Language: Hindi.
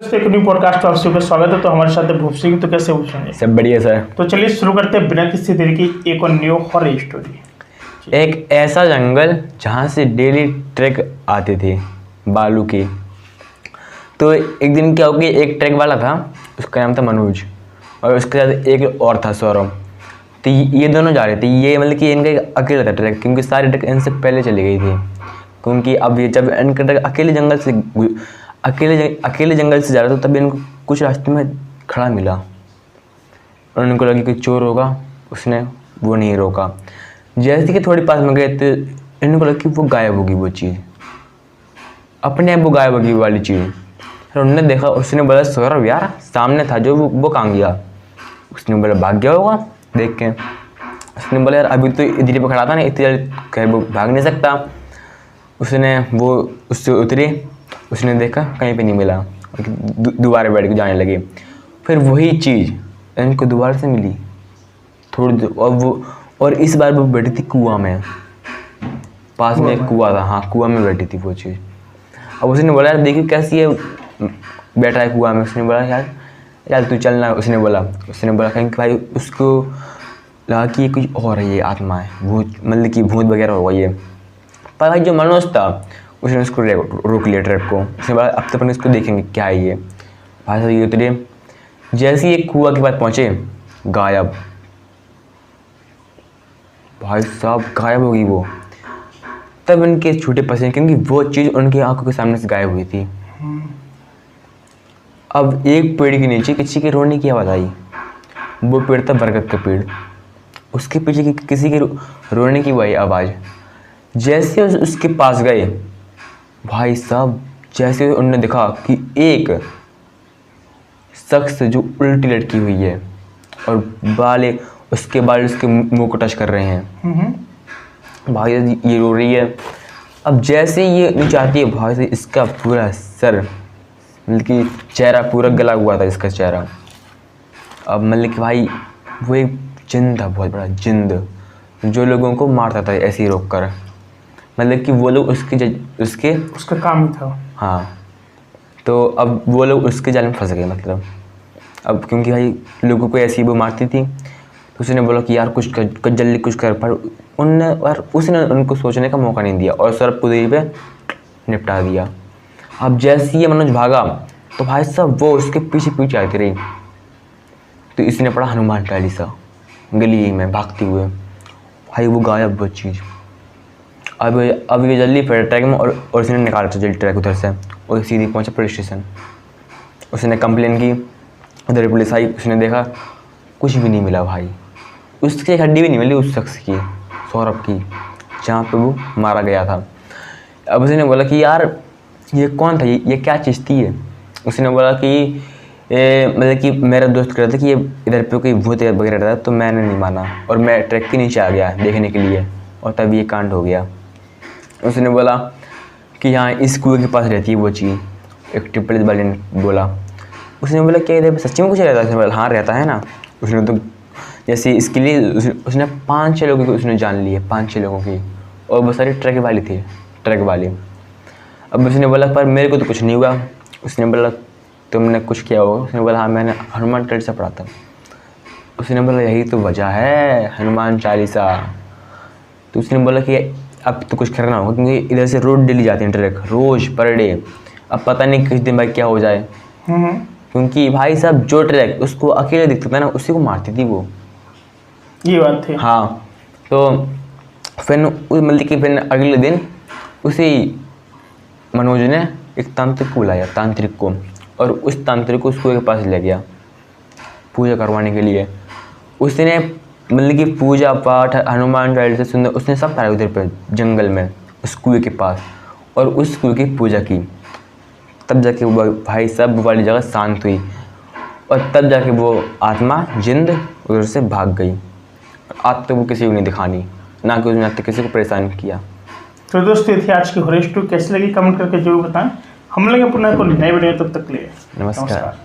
दोस्तों एक न्यू पॉडकास्ट आप सभी का स्वागत है। तो हमारे साथ है भूप सिंह। तो कैसे पूछेंगे? सब बढ़िया सर। तो चलिए शुरू करते हैं बिना किसी देरी की एक और न्यू हॉरर स्टोरी। एक ऐसा जंगल जहाँ से डेली ट्रैक आती थी बालू की। तो एक दिन क्या हो गया, एक ट्रैक वाला था, उसका नाम था मनोज, और उसके साथ एक और था सौरभ। तो ये दोनों जा रहे थे। ये मतलब कि इनका अकेला था ट्रैक, क्योंकि सारी ट्रैक इनसे पहले चली गई थी। क्योंकि अब ये जब इनका ट्रैक अकेले जंगल से जा रहा था, तब इनको कुछ रास्ते में खड़ा मिला और उनको लगा कि चोर होगा, उसने वो नहीं रोका। जैसे कि थोड़ी पास में गए तो इनको लगा कि वो गायब होगी, वो चीज़ अपने आप वो गायब होगी वाली चीज़। फिर उन्होंने देखा, उसने बोला सौरभ यार सामने था जो वो कहाँ गया। उसने बोला भाग गया होगा देख के। उसने बोला यार अभी तो इधर पे खड़ा था ना, इतनी जल्दी वो भाग नहीं सकता। उसने वो उससे उतरी, उसने देखा कहीं पे नहीं मिला, दोबारा बैठ के जाने लगे। फिर वही चीज़ इनको दोबारा से मिली थोड़ी देर, और इस बार वो बैठी थी कुआं में। पास में एक कुआं था, हाँ कुआं में बैठी थी वो चीज़। अब उसने बोला यार देखिए कैसी है, बैठा है कुआं में। उसने बोला यार तू चलना। उसने बोला कहीं भाई उसको लगा कि ये कुछ और है, ये आत्मा है, भूत, मतलब कि भूत वगैरह होगा ये। पर भाई जो मनोज था उसने उसको रोक लिया ट्रैक को। उसने बोला अब तो अपन इसको देखेंगे क्या है ये। भाई साहब ये उतरे, जैसे ही एक कुआं के पास पहुँचे गायब। भाई साहब गायब हो गई वो। तब इनके छूटे पसीने, क्योंकि वो चीज़ उनकी आंखों के सामने से गायब हुई थी। अब एक पेड़ के नीचे किसी के रोने की आवाज़ आई। वो पेड़ था बरगद का पेड़, उसके पीछे किसी के रोने की वही आवाज़। जैसे उसके पास गए भाई साहब, जैसे उन्होंने देखा कि एक शख्स जो उल्टी लटकी हुई है और उसके बाल उसके मुंह को टच कर रहे हैं। भाई ये रो रही है। अब जैसे ये नीचे आती है भाई से, इसका पूरा सर, मतलब कि चेहरा पूरा गला हुआ था इसका चेहरा। अब मतलब कि भाई वो एक जिन था, बहुत बड़ा जिंद, जो लोगों को मारता था ऐसे ही रोक कर। मतलब कि वो लोग उसका काम ही था। हाँ, तो अब वो लोग उसके जाल में फंस गए। मतलब अब क्योंकि भाई लोगों को ऐसी वो मारती थी, तो उसने बोला कि यार कुछ जल्दी कुछ कर। पर उसने उनको सोचने का मौका नहीं दिया और सौरभ पुदेरी पे निपटा दिया। अब जैसे ही मनोज भागा तो भाई साहब वो उसके पीछे पीछे आती रही। तो इसने पढ़ा हनुमान चालीसा गली में भागते हुए। भाई वो गायब वो चीज़। अब ये जल्दी फिर ट्रैक में और उसने निकाला था जल्दी ट्रैक उधर से, और सीधी पहुंचा पुलिस स्टेशन। उसने कंप्लेन की, उधर पुलिस आई। उसने देखा कुछ भी नहीं मिला भाई, उसकी हड्डी भी नहीं मिली उस शख्स की, सौरभ की, जहाँ पे वो मारा गया था। अब उसने बोला कि यार ये कौन था, ये क्या चीज़ थी ये। उसने बोला कि मतलब कि मेरा दोस्त कह रहा था कि ये इधर पे कोई भूत वगैरह रहता, तो मैंने नहीं माना और मैं ट्रैक के नीचे आ गया देखने के लिए, और तब ये कांड हो गया। उसने बोला कि यहाँ इस कुएं के पास रहती है वो चीज़। एक पुलिस वाले ने बोला। उसने बोला क्या इधर सच्ची में कुछ रहता है? उसने बोला हाँ रहता है ना। उसने तो जैसे इसके लिए उसने 5-6 लोगों की उसने जान ली है, 5-6 लोगों की, और बहुत सारी ट्रैक वाली। अब उसने बोला पर मेरे को तो कुछ नहीं हुआ। उसने बोला तुमने कुछ किया होगा? उसने बोला हाँ मैंने हनुमान चालीसा पढ़ा था। उसने बोला यही तो वजह है, हनुमान चालीसा। तो उसने बोला कि अब तो कुछ करना होगा, क्योंकि इधर से रोज डेली जाती है ट्रैक, रोज पर डे। अब पता नहीं किस दिन भाई क्या हो जाए। क्योंकि भाई साहब जो ट्रैक उसको अकेले दिखता था ना, उसी को मारती थी वो। ये बात थी। हाँ, तो फिर मतलब कि फिर अगले दिन उसी मनोज ने एक तांत्रिक को बुलाया, तांत्रिक को, और उस तांत्रिक को उस कुएं के पास ले गया पूजा करवाने के लिए। उसने मतलब कि पूजा पाठ हनुमान चालीसा सुंदर उसने सब कराया उधर पर जंगल में उस कुएं के पास, और उस कुएं की पूजा की। तब जाके वो भाई साहब वाली जगह शांत हुई, और तब जाके वो आत्मा जिंद उधर से भाग गई। आज तो वो किसी को नहीं दिखानी, ना कि उसने किसी को परेशान किया। तो दोस्तों ये थी आज की हॉरर स्टोरी। कैसी लगी कमेंट करके जरूर बताएं। हम लोग पुनः को नए वीडियो, तब तक के लिए नमस्कार।